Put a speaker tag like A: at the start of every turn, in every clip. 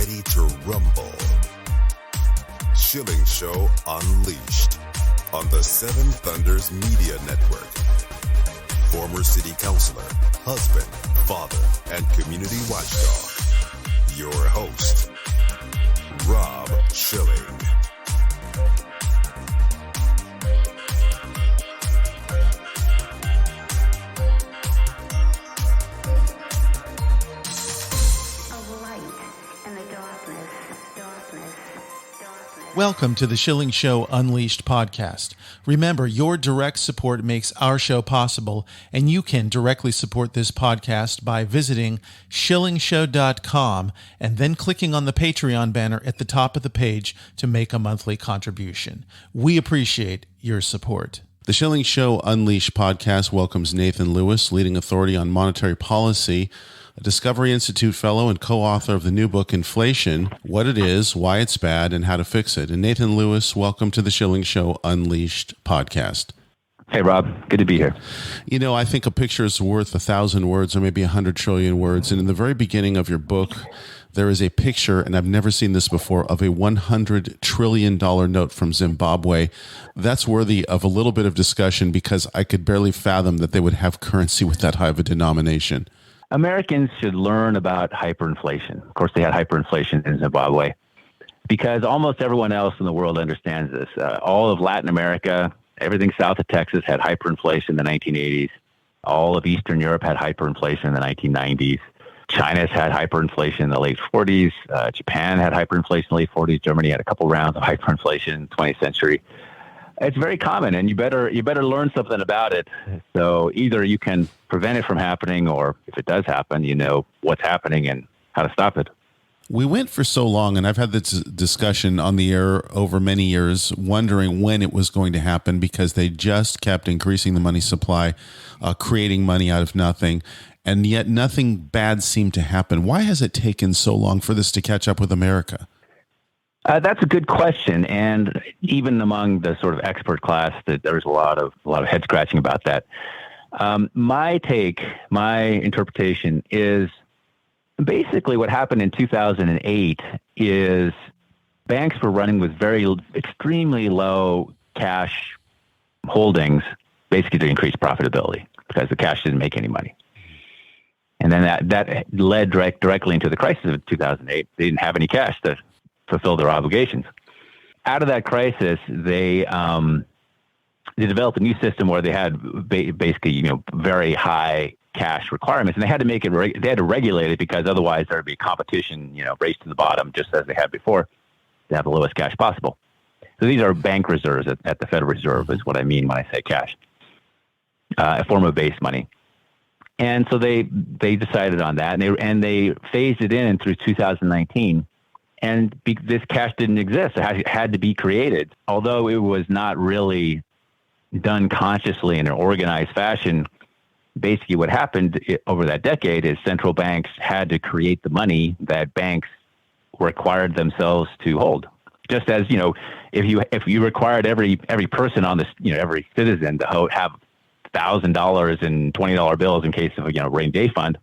A: ready to rumble. Schilling Show Unleashed on the Seven Thunders Media Network. Former city councilor, husband, father, and community watchdog. Your host, Rob Schilling.
B: Welcome to the Schilling Show Unleashed Podcast. Remember, your direct support makes our show possible, and you can directly support this podcast by visiting shillingshow.com and then clicking on the Patreon banner at the top of the page to make a monthly contribution. We appreciate your support. The Schilling Show Unleashed Podcast welcomes Nathan Lewis, leading authority on monetary policy, a Discovery Institute fellow and co-author of the new book, Inflation, What It Is, Why It's Bad, and How to Fix It. And Nathan Lewis, welcome to the Schilling Show Unleashed podcast.
C: Hey, Rob. Good to be here.
B: You know, I think a picture is worth 1,000 words or maybe 100 trillion words. And in the very beginning of your book, there is a picture, and I've never seen this before, of a $100 trillion note from Zimbabwe. That's worthy of a little bit of discussion because I could barely fathom that they would have currency with that high of a denomination.
C: Americans should learn about hyperinflation. Of course, they had hyperinflation in Zimbabwe because almost everyone else in the world understands this. All of Latin America, everything south of Texas had hyperinflation in the 1980s. All of Eastern Europe had hyperinflation in the 1990s. China's had hyperinflation in the late 40s. Japan had hyperinflation in the late 40s. Germany had a couple rounds of hyperinflation in the 20th century. It's very common, and you better learn something about it. So either you can prevent it from happening, or if it does happen, you know what's happening and how to stop it.
B: We went for so long, and I've had this discussion on the air over many years, wondering when it was going to happen because they just kept increasing the money supply, creating money out of nothing, and yet nothing bad seemed to happen. Why has it taken so long for this to catch up with America?
C: That's a good question, and even among the sort of expert class, that there's a lot of head scratching about that. My interpretation is basically what happened in 2008 is banks were running with extremely low cash holdings, basically to increase profitability because the cash didn't make any money. And then that led directly into the crisis of 2008. They didn't have any cash to fulfill their obligations. Out of that crisis, they developed a new system where they had basically, very high cash requirements, and they had to make it. They had to regulate it because otherwise there would be competition, race to the bottom, just as they had before, to have the lowest cash possible. So these are bank reserves at the Federal Reserve, is what I mean when I say cash, a form of base money. And so they decided on that, and they phased it in through 2019. And this cash didn't exist. It had to be created. Although it was not really done consciously in an organized fashion, basically what happened over that decade is central banks had to create the money that banks required themselves to hold. Just as, if you required every person on this, every citizen to have $1,000 in $20 bills in case of a rainy day fund,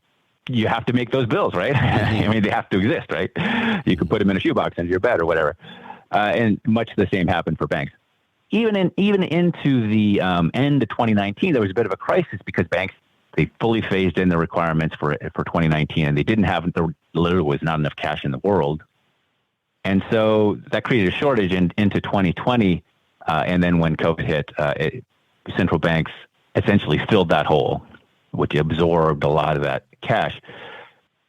C: you have to make those bills, right? I mean, they have to exist, right? You could put them in a shoebox under your bed or whatever. And much the same happened for banks. Even into the end of 2019, there was a bit of a crisis because banks, they fully phased in the requirements for 2019, and they didn't have, there literally was not enough cash in the world. And so that created a shortage into 2020. And then when COVID hit, central banks essentially filled that hole, which absorbed a lot of that cash.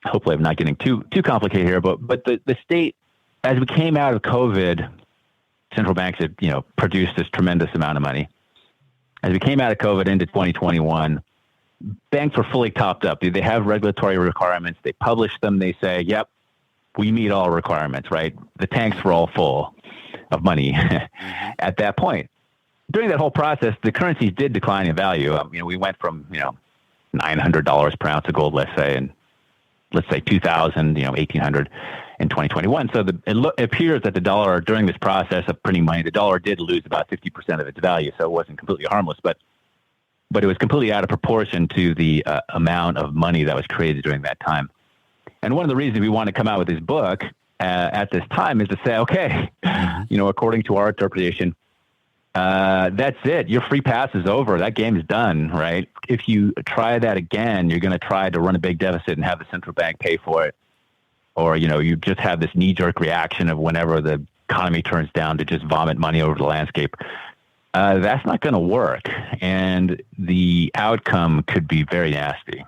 C: Hopefully I'm not getting too complicated here, but the state, as we came out of COVID, central banks had, produced this tremendous amount of money. As we came out of COVID into 2021, banks were fully topped up. They have regulatory requirements. They publish them. They say, yep, we meet all requirements, right? The tanks were all full of money at that point. During that whole process, the currencies did decline in value. We went from, $900 per ounce of gold, let's say, and let's say 2,000, 1,800 in 2021. So it appears that the dollar, during this process of printing money, the dollar did lose about 50% of its value. So it wasn't completely harmless, but it was completely out of proportion to the amount of money that was created during that time. And one of the reasons we want to come out with this book at this time is to say, okay, according to our interpretation, that's it. Your free pass is over. That game is done, right? If you try that again, you're going to try to run a big deficit and have the central bank pay for it. Or, you just have this knee-jerk reaction of whenever the economy turns down to just vomit money over the landscape. That's not going to work. And the outcome could be very nasty.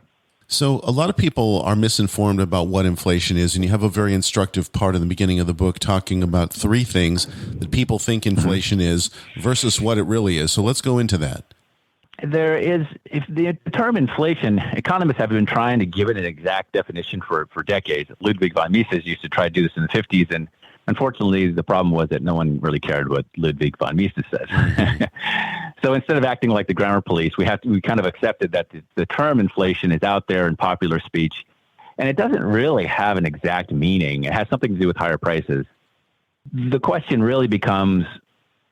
B: So a lot of people are misinformed about what inflation is, and you have a very instructive part in the beginning of the book talking about three things that people think inflation is versus what it really is. So let's go into that.
C: There is, if the term inflation, economists have been trying to give it an exact definition for decades. Ludwig von Mises used to try to do this in the 50s, and unfortunately, the problem was that no one really cared what Ludwig von Mises says. So instead of acting like the grammar police, we kind of accepted that the term inflation is out there in popular speech, and it doesn't really have an exact meaning. It has something to do with higher prices. The question really becomes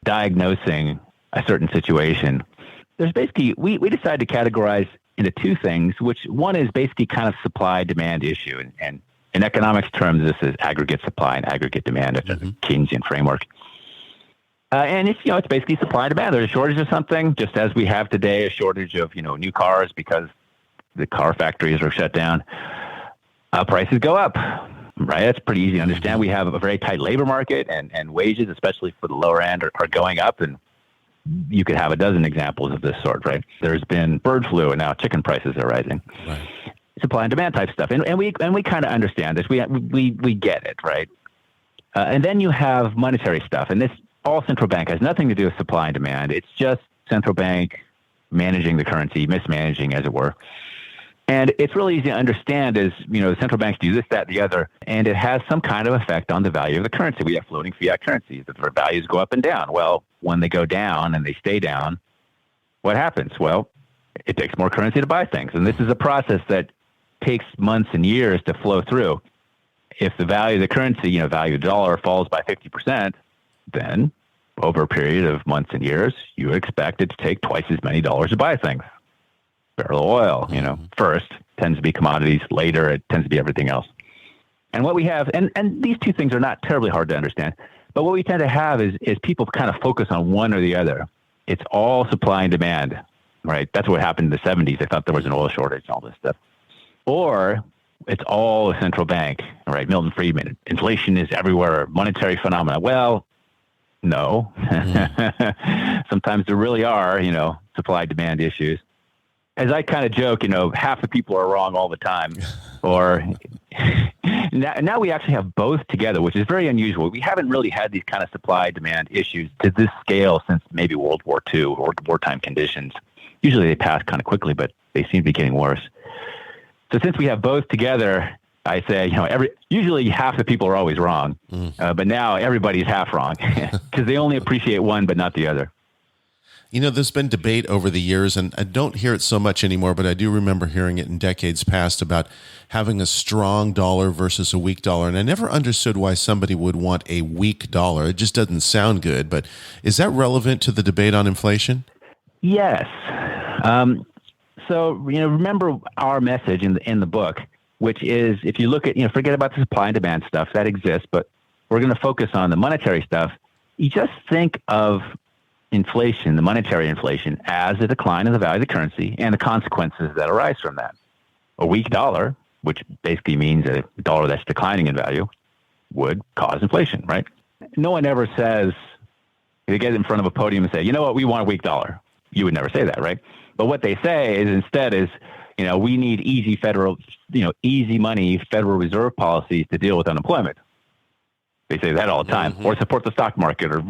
C: diagnosing a certain situation. There's basically, we decided to categorize into two things, which one is basically kind of supply-demand issue, and in economics terms, this is aggregate supply and aggregate demand. It's a Keynesian framework. And it's basically supply and demand. There's a shortage of something, just as we have today a shortage of, new cars because the car factories are shut down. Prices go up, right? That's pretty easy to understand. We have a very tight labor market, and wages, especially for the lower end, are going up. And you could have a dozen examples of this sort, right? There's been bird flu, and now chicken prices are rising. Right. Supply and demand type stuff. And we kind of understand this. We get it, right? And then you have monetary stuff. And this all central bank has nothing to do with supply and demand. It's just central bank managing the currency, mismanaging, as it were. And it's really easy to understand is, the central banks do this, that, the other, and it has some kind of effect on the value of the currency. We have floating fiat currencies. The values go up and down. Well, when they go down and they stay down, what happens? Well, it takes more currency to buy things. And this is a process that takes months and years to flow through. If the value of the currency, value of the dollar falls by 50%, then over a period of months and years, you would expect it to take twice as many dollars to buy things. Barrel of oil, first tends to be commodities. Later, it tends to be everything else. And what we have, and these two things are not terribly hard to understand, but what we tend to have is people kind of focus on one or the other. It's all supply and demand, right? That's what happened in the 70s. They thought there was an oil shortage and all this stuff. Or it's all a central bank, right? Milton Friedman, inflation is everywhere, monetary phenomena. Well, no. Sometimes there really are, supply-demand issues. As I kind of joke, half the people are wrong all the time. Or now we actually have both together, which is very unusual. We haven't really had these kind of supply-demand issues to this scale since maybe World War II or wartime conditions. Usually they pass kind of quickly, but they seem to be getting worse. So since we have both together, I say, usually half the people are always wrong, but now everybody's half wrong because they only appreciate one, but not the other.
B: There's been debate over the years, and I don't hear it so much anymore, but I do remember hearing it in decades past about having a strong dollar versus a weak dollar. And I never understood why somebody would want a weak dollar. It just doesn't sound good. But is that relevant to the debate on inflation?
C: Yes. So, remember our message in the book, which is if you look at, forget about the supply and demand stuff that exists, but we're going to focus on the monetary stuff. You just think of inflation, the monetary inflation, as a decline in the value of the currency and the consequences that arise from that. A weak dollar, which basically means a dollar that's declining in value, would cause inflation, right? No one ever says, they get in front of a podium and say, you know what, we want a weak dollar. You would never say that, right? But what they say is instead is, we need easy money Federal Reserve policies to deal with unemployment. They say that all the time, or support the stock market, or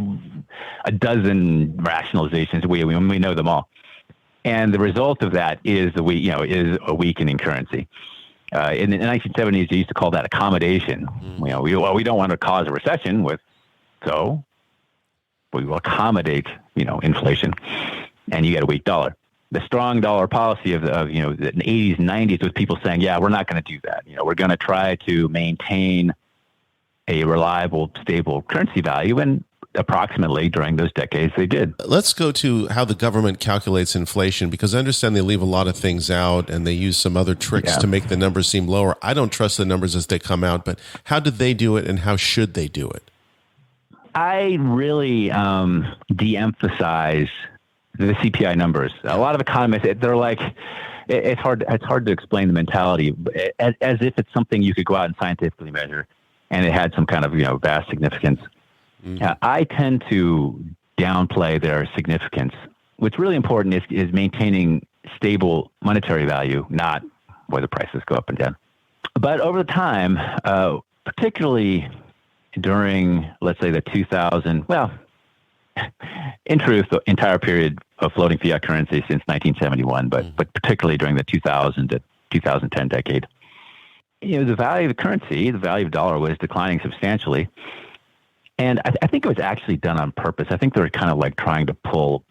C: a dozen rationalizations. We know them all, and the result of that is is a weakening currency. In the 1970s, they used to call that accommodation. We don't want to cause a recession so we will accommodate inflation, and you get a weak dollar. The strong dollar policy of the 80s and 90s was people saying, yeah, we're not going to do that. We're going to try to maintain a reliable, stable currency value. And approximately during those decades they did.
D: Let's go to how the government calculates inflation, because I understand they leave a lot of things out and they use some other tricks to make the numbers seem lower. I don't trust the numbers as they come out, but how did they do it and how should they do it?
C: I really de-emphasize the CPI numbers. A lot of economists, they're like, it's hard to explain the mentality as if it's something you could go out and scientifically measure and it had some kind of vast significance. I tend to downplay their significance. What's really important is maintaining stable monetary value, not whether prices go up and down. But over the time, particularly during, let's say, the 2000, well, in truth, the entire period of floating fiat currency since 1971, but particularly during the 2000 to 2010 decade, the value of the currency, the value of the dollar, was declining substantially. And I think it was actually done on purpose. I think they were kind of like trying to pull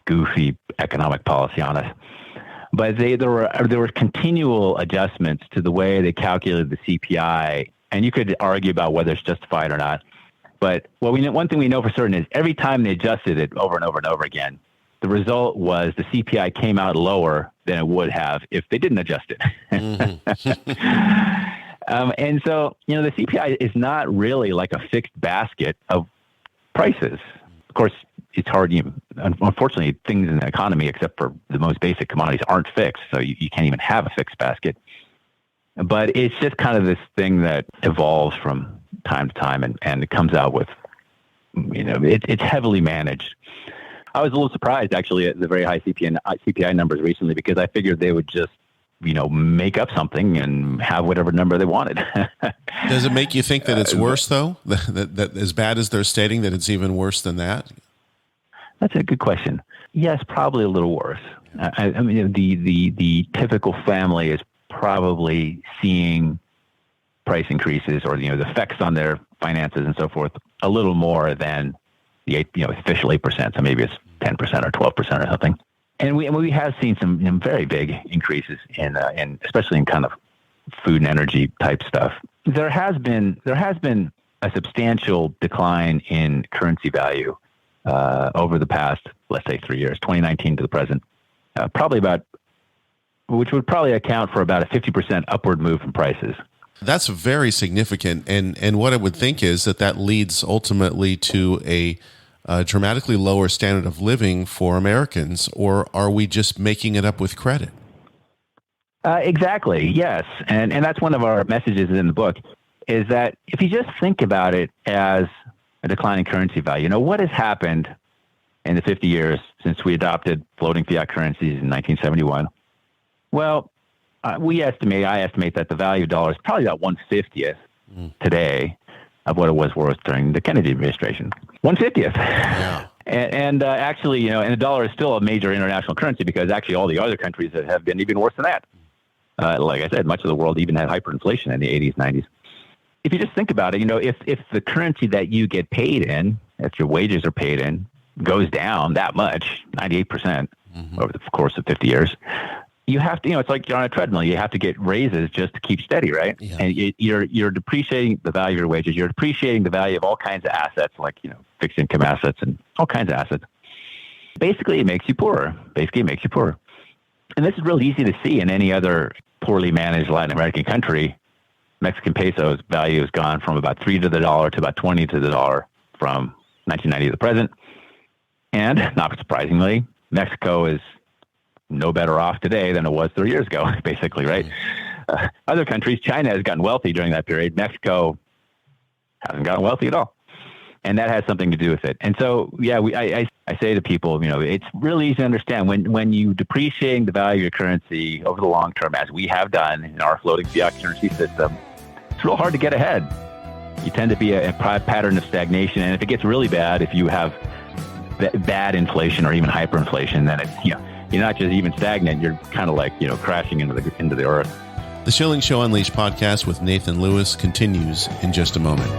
C: goofy economic policy on us. But there were continual adjustments to the way they calculated the CPI, and you could argue about whether it's justified or not. But one thing we know for certain is every time they adjusted it over and over and over again, the result was the CPI came out lower than it would have if they didn't adjust it. And so, the CPI is not really like a fixed basket of prices. Of course, it's hard. Unfortunately, things in the economy, except for the most basic commodities, aren't fixed. So you can't even have a fixed basket. But it's just kind of this thing that evolves from time to time, and it comes out with, it's heavily managed. I was a little surprised, actually, at the very high CPI numbers recently, because I figured they would just, make up something and have whatever number they wanted.
D: Does it make you think that it's worse, though? That as bad as they're stating, that it's even worse than that?
C: That's a good question. Yes, probably a little worse. I mean, the typical family is probably seeing price increases or the effects on their finances and so forth a little more than the official 8%. So maybe it's 10% or 12% or something. And we have seen some very big increases in especially in kind of food and energy type stuff. There has been a substantial decline in currency value over the past, let's say, 3 years, 2019 to the present, which would probably account for about a 50% upward move in prices.
D: That's very significant. And what I would think is that leads ultimately to a dramatically lower standard of living for Americans, or are we just making it up with credit?
C: Exactly, yes. And that's one of our messages in the book, is that if you just think about it as a declining currency value, what has happened in the 50 years since we adopted floating fiat currencies in 1971? Well, I estimate that the value of the dollar is probably about 1/50th today of what it was worth during the Kennedy administration. 1/50th. Yeah. And actually, and the dollar is still a major international currency because actually all the other countries have been even worse than that. Like I said, much of the world even had hyperinflation in the 80s, 90s. If you just think about it, if the currency that you get paid in, if your wages are paid in, goes down that much, 98% over the course of 50 years, you have to, it's like you're on a treadmill. You have to get raises just to keep steady, right? Yeah. And you're depreciating the value of your wages. You're depreciating the value of all kinds of assets, like, fixed income assets and all kinds of assets. Basically, it makes you poorer. And this is real easy to see in any other poorly managed Latin American country. Mexican peso's value has gone from about 3 to the dollar to about 20 to the dollar from 1990 to the present. And not surprisingly, Mexico is no better off today than it was 30 years ago, basically, right? Other countries, China has gotten wealthy during that period. Mexico hasn't gotten wealthy at all. And that has something to do with it. And so, I say to people, it's really easy to understand when you depreciating the value of your currency over the long term, as we have done in our floating fiat currency system, it's real hard to get ahead. You tend to be a pattern of stagnation. And if it gets really bad, if you have bad inflation or even hyperinflation, then it's, you're not just even stagnant, you're kind of like, crashing into the earth.
D: The Schilling Show Unleashed podcast with Nathan Lewis continues in just a moment.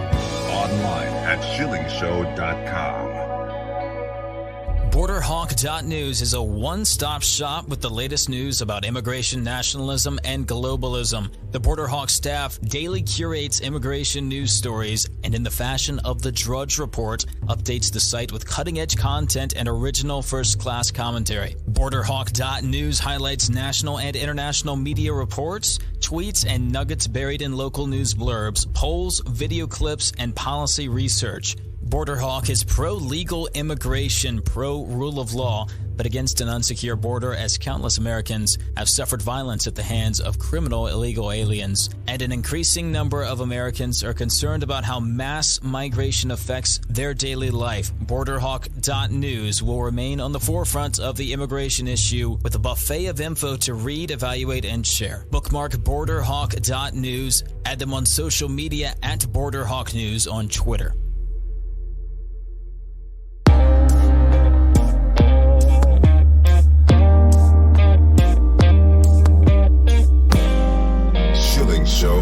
A: Online at schillingshow.com.
E: BorderHawk.news is a one-stop shop with the latest news about immigration, nationalism, and globalism. The BorderHawk staff daily curates immigration news stories and, in the fashion of the Drudge Report, updates the site with cutting-edge content and original first-class commentary. BorderHawk.news highlights national and international media reports, tweets, and nuggets buried in local news blurbs, polls, video clips, and policy research. BorderHawk is pro-legal immigration, pro-rule of law, but against an unsecure border, as countless Americans have suffered violence at the hands of criminal illegal aliens. And an increasing number of Americans are concerned about how mass migration affects their daily life. BorderHawk.news will remain on the forefront of the immigration issue with a buffet of info to read, evaluate, and share. Bookmark BorderHawk.news. Add them on social media at BorderHawkNews on Twitter.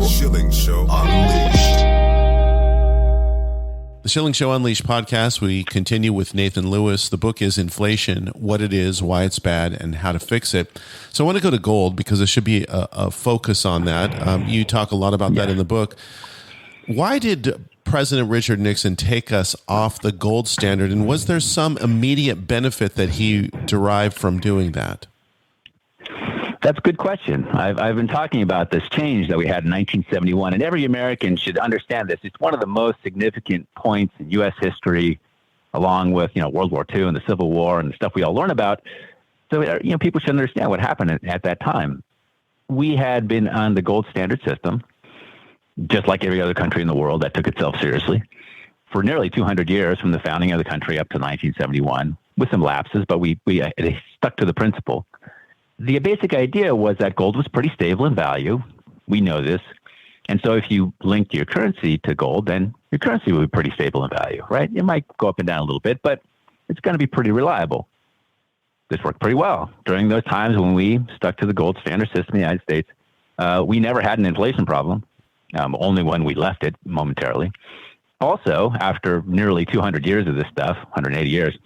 A: Schilling Show Unleashed.
D: The Schilling Show Unleashed podcast, we continue with Nathan Lewis. The book is Inflation, What It Is, Why It's Bad, and How to Fix It. So I want to go to gold because there should be a focus on that. You talk a lot about that in the book. Why did President Richard Nixon take us off the gold standard, and was there some immediate benefit that he derived from doing that?
C: That's a good question. I've been talking about this change that we had in 1971, and every American should understand this. It's one of the most significant points in U.S. history, along with World War II and the Civil War and the stuff we all learn about. So people should understand what happened at that time. We had been on the gold standard system, just like every other country in the world that took itself seriously, for nearly 200 years, from the founding of the country up to 1971, with some lapses, but we stuck to the principle. The basic idea was that gold was pretty stable in value. We know this. And so if you linked your currency to gold, then your currency would be pretty stable in value, right? It might go up and down a little bit, but it's going to be pretty reliable. This worked pretty well. During those times when we stuck to the gold standard system in the United States, we never had an inflation problem, only when we left it momentarily. Also, after nearly 200 years of this stuff, 180 years,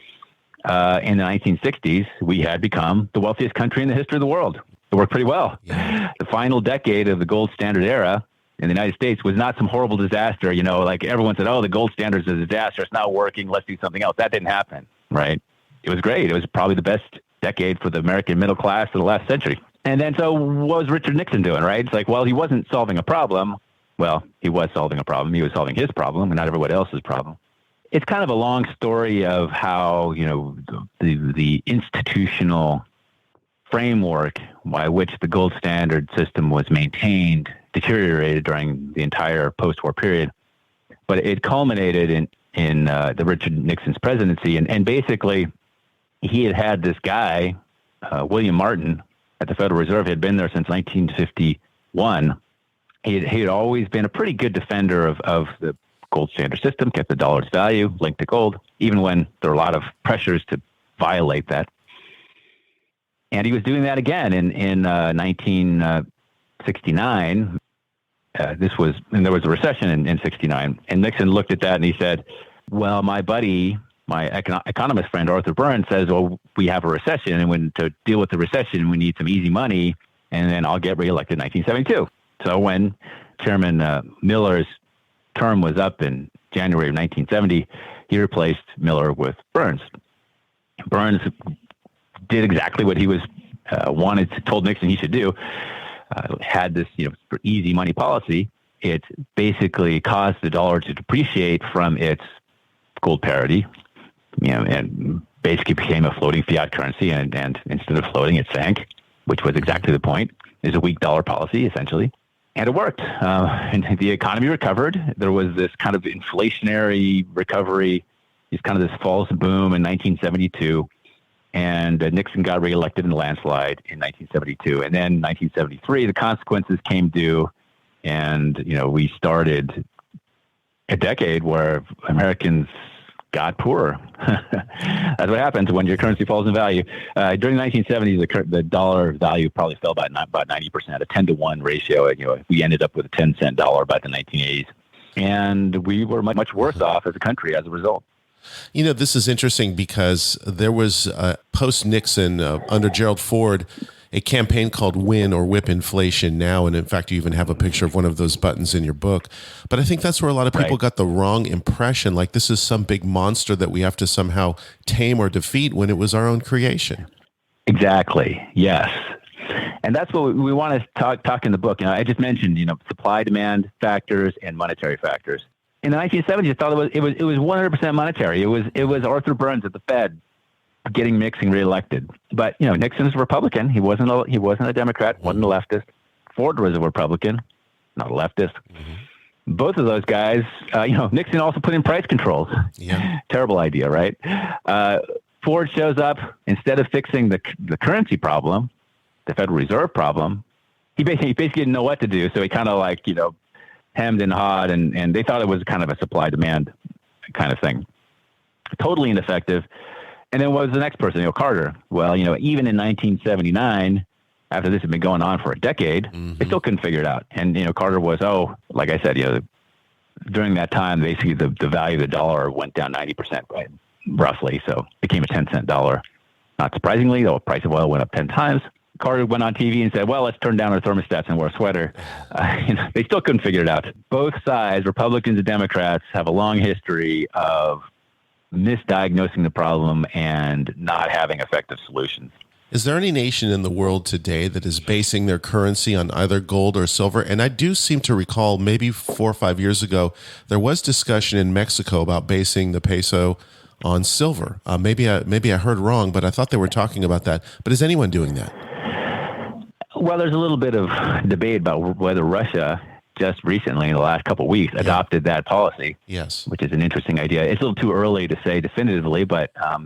C: in the 1960s, we had become the wealthiest country in the history of the world. It worked pretty well. Yeah. The final decade of the gold standard era in the United States was not some horrible disaster. Like everyone said, oh, the gold standard is a disaster. It's not working. Let's do something else. That didn't happen, right? It was great. It was probably the best decade for the American middle class of the last century. And then so what was Richard Nixon doing, right? It's like, well, he wasn't solving a problem. Well, he was solving a problem. He was solving his problem and not everybody else's problem. It's kind of a long story of how, the institutional framework by which the gold standard system was maintained deteriorated during the entire post-war period. But it culminated in the Richard Nixon's presidency. And basically, he had this guy, William Martin, at the Federal Reserve. He had been there since 1951. He had always been a pretty good defender of the gold standard system, kept the dollar's value linked to gold, even when there were a lot of pressures to violate that. And he was doing that again in 1969. There was a recession in 69. And Nixon looked at that and he said, well, my buddy, my economist friend, Arthur Burns, says, well, we have a recession. And to deal with the recession, we need some easy money. And then I'll get reelected in 1972. So when Chairman Miller's term was up in January of 1970, he replaced Miller with Burns. Burns did exactly what he was told Nixon he should do. Had this easy money policy. It basically caused the dollar to depreciate from its gold parity, and basically became a floating fiat currency. And instead of floating, it sank, which was exactly the point. It's a weak dollar policy, essentially. And it worked. And the economy recovered. There was this kind of inflationary recovery, this false boom in 1972. And Nixon got reelected in a landslide in 1972. And then 1973, the consequences came due. And, we started a decade where Americans got poorer. That's what happens when your currency falls in value. During the 1970s, the dollar value probably fell by about 90%, a 10-to-1 ratio. We ended up with a 10-cent dollar by the 1980s. And we were much worse off as a country as a result.
D: You know, this is interesting because there was post-Nixon under Gerald Ford, a campaign called Win or Whip Inflation Now. And in fact, you even have a picture of one of those buttons in your book. But I think that's where a lot of people got the wrong impression, like this is some big monster that we have to somehow tame or defeat when it was our own creation.
C: Exactly. Yes. And that's what we want to talk in the book. I just mentioned, supply demand factors and monetary factors. In the 1970s, I thought it was 100% monetary. It was Arthur Burns at the Fed getting Nixon reelected. But Nixon's a Republican. He wasn't a Democrat. Wasn't a leftist. Ford was a Republican, not a leftist. Mm-hmm. Both of those guys. Nixon also put in price controls. Yeah. Terrible idea, right? Ford shows up instead of fixing the currency problem, the Federal Reserve problem. He basically didn't know what to do, so he kind of hemmed and hawed, and they thought it was kind of a supply demand kind of thing. Totally ineffective. And then what was the next person? Carter. Well, even in 1979, after this had been going on for a decade, they still couldn't figure it out. And, Carter was, like I said, during that time, basically the value of the dollar went down 90%, right? Roughly. So it became a 10-cent dollar. Not surprisingly, the price of oil went up 10 times. Carter went on TV and said, well, let's turn down our thermostats and wear a sweater. They still couldn't figure it out. Both sides, Republicans and Democrats, have a long history of misdiagnosing the problem and not having effective solutions.
D: Is there any nation in the world today that is basing their currency on either gold or silver? And I do seem to recall maybe 4 or 5 years ago, there was discussion in Mexico about basing the peso on silver. Maybe I heard wrong, but I thought they were talking about that. But is anyone doing that?
C: Well, there's a little bit of debate about whether Russia just recently, in the last couple of weeks, adopted that policy.
D: Yes,
C: which is an interesting idea. It's a little too early to say definitively, but I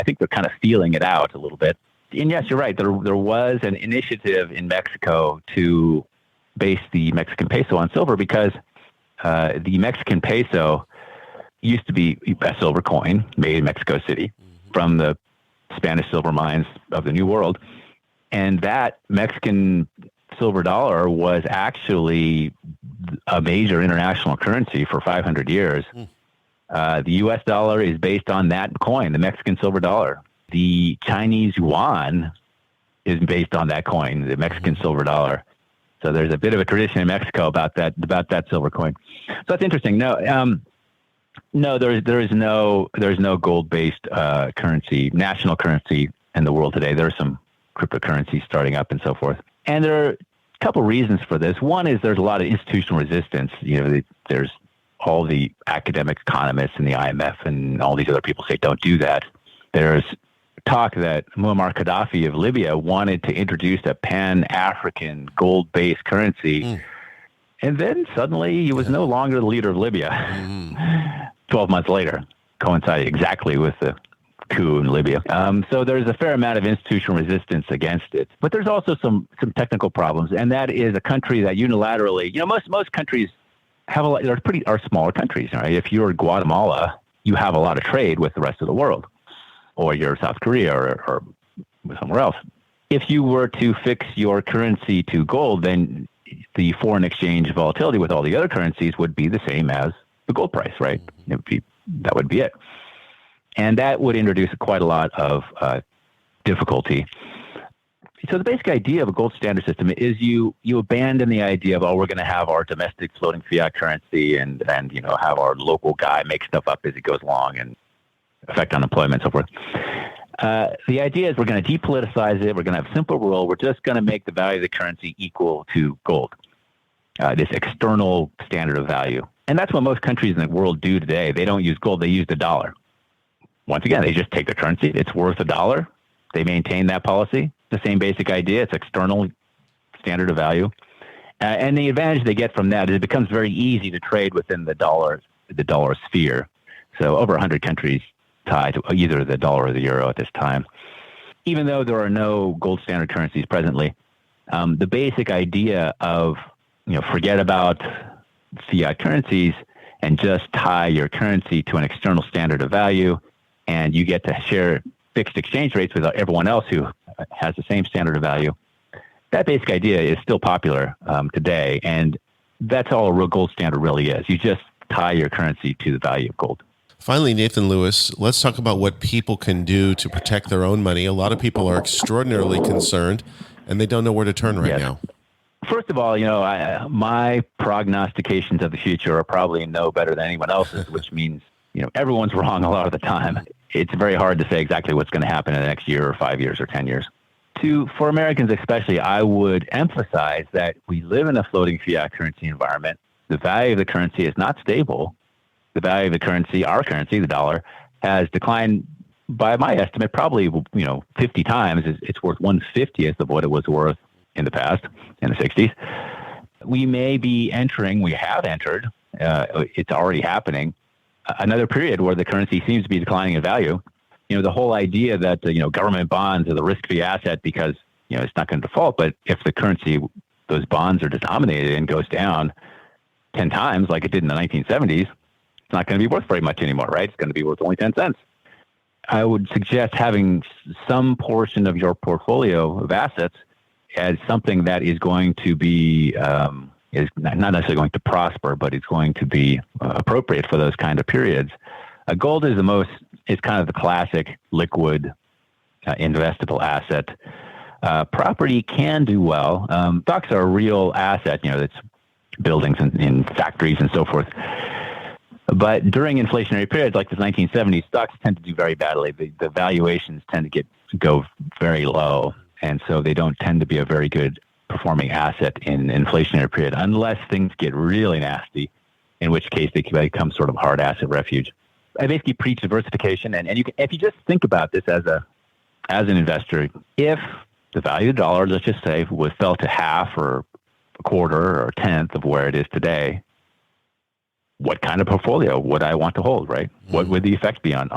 C: think they're kind of feeling it out a little bit. And yes, you're right. There was an initiative in Mexico to base the Mexican peso on silver because the Mexican peso used to be a silver coin made in Mexico City from the Spanish silver mines of the New World. And that Mexican silver dollar was actually a major international currency for 500 years. The U.S. dollar is based on that coin, the Mexican silver dollar. The Chinese yuan is based on that coin, the Mexican silver dollar. So there's a bit of a tradition in Mexico about that silver coin. So that's interesting. No, there's no gold-based currency, national currency in the world today. There are some cryptocurrencies starting up and so forth. And there are a couple reasons for this. One is there's a lot of institutional resistance. There's all the academic economists and the IMF and all these other people say don't do that. There's talk that Muammar Gaddafi of Libya wanted to introduce a pan-African gold-based currency. And then suddenly he was no longer the leader of Libya. 12 months later, coincided exactly with the coup in Libya. So there's a fair amount of institutional resistance against it. But there's also some technical problems, and that is a country that unilaterally, most countries have are smaller countries. Right? If you're Guatemala, you have a lot of trade with the rest of the world, or you're South Korea or somewhere else. If you were to fix your currency to gold, then the foreign exchange volatility with all the other currencies would be the same as the gold price, right? That would be it. And that would introduce quite a lot of difficulty. So the basic idea of a gold standard system is you abandon the idea of, we're going to have our domestic floating fiat currency and have our local guy make stuff up as it goes along and affect unemployment and so forth. The idea is we're going to depoliticize it. We're going to have simple rule. We're just going to make the value of the currency equal to gold, this external standard of value. And that's what most countries in the world do today. They don't use gold. They use the dollar. Once again, they just take the currency. It's worth $1. They maintain that policy. The same basic idea. It's external standard of value. And the advantage they get from that is it becomes very easy to trade within the dollar sphere. So over 100 countries tied to either the dollar or the euro at this time. Even though there are no gold standard currencies presently, the basic idea of, forget about fiat currencies and just tie your currency to an external standard of value, and you get to share fixed exchange rates with everyone else who has the same standard of value. That basic idea is still popular today, and that's all a real gold standard really is. You just tie your currency to the value of gold.
D: Finally, Nathan Lewis, let's talk about what people can do to protect their own money. A lot of people are extraordinarily concerned, and they don't know where to turn right now.
C: First of all, my prognostications of the future are probably no better than anyone else's, which means, everyone's wrong a lot of the time. It's very hard to say exactly what's going to happen in the next year or 5 years or 10 years. For Americans especially, I would emphasize that we live in a floating fiat currency environment. The value of the currency is not stable. The value of the currency, our currency, the dollar, has declined by my estimate probably 50 times. It's worth 1/50th of what it was worth in the past, in the 60s. We have entered, it's already happening, another period where the currency seems to be declining in value. The whole idea that, government bonds are the risk-free asset because, it's not going to default. But if the currency those bonds are denominated in goes down 10 times like it did in the 1970s, it's not going to be worth very much anymore, right? It's going to be worth only 10 cents. I would suggest having some portion of your portfolio of assets as something that is going to be, is not necessarily going to prosper, but it's going to be appropriate for those kind of periods. Gold is kind of the classic liquid investable asset. Property can do well. Stocks are a real asset, that's buildings and factories and so forth. But during inflationary periods like the 1970s, stocks tend to do very badly. The valuations tend to go very low, and so they don't tend to be a very good performing asset in an inflationary period, unless things get really nasty, in which case they can become sort of hard asset refuge. I basically preach diversification, and if you just think about this as an investor, if the value of the dollar, let's just say, fell to half or a quarter or a tenth of where it is today, what kind of portfolio would I want to hold, right? Mm-hmm. What would the effect be on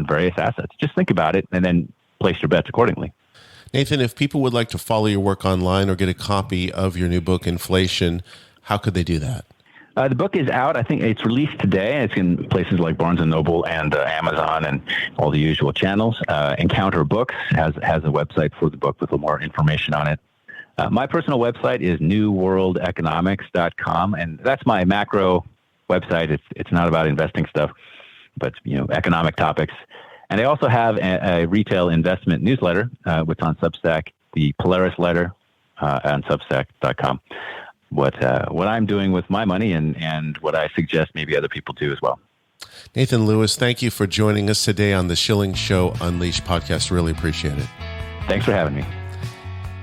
C: various assets? Just think about it and then place your bets accordingly.
D: Nathan, if people would like to follow your work online or get a copy of your new book, Inflation, how could they do that?
C: The book is out. I think it's released today. It's in places like Barnes & Noble and Amazon and all the usual channels. Encounter Books has a website for the book with a little more information on it. My personal website is newworldeconomics.com, and that's my macro website. It's not about investing stuff, but economic topics. And I also have a retail investment newsletter, which is on Substack, the Polaris Letter on Substack.com. What I'm doing with my money and what I suggest maybe other people do as well.
D: Nathan Lewis, thank you for joining us today on the Schilling Show Unleashed podcast. Really appreciate it.
C: Thanks for having me.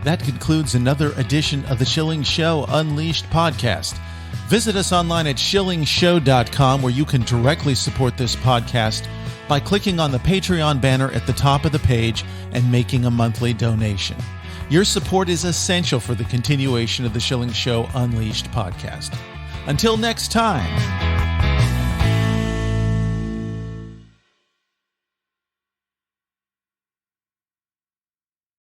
B: That concludes another edition of the Schilling Show Unleashed podcast. Visit us online at shillingshow.com, where you can directly support this podcast by clicking on the Patreon banner at the top of the page and making a monthly donation. Your support is essential for the continuation of the Schilling Show Unleashed podcast. Until next time.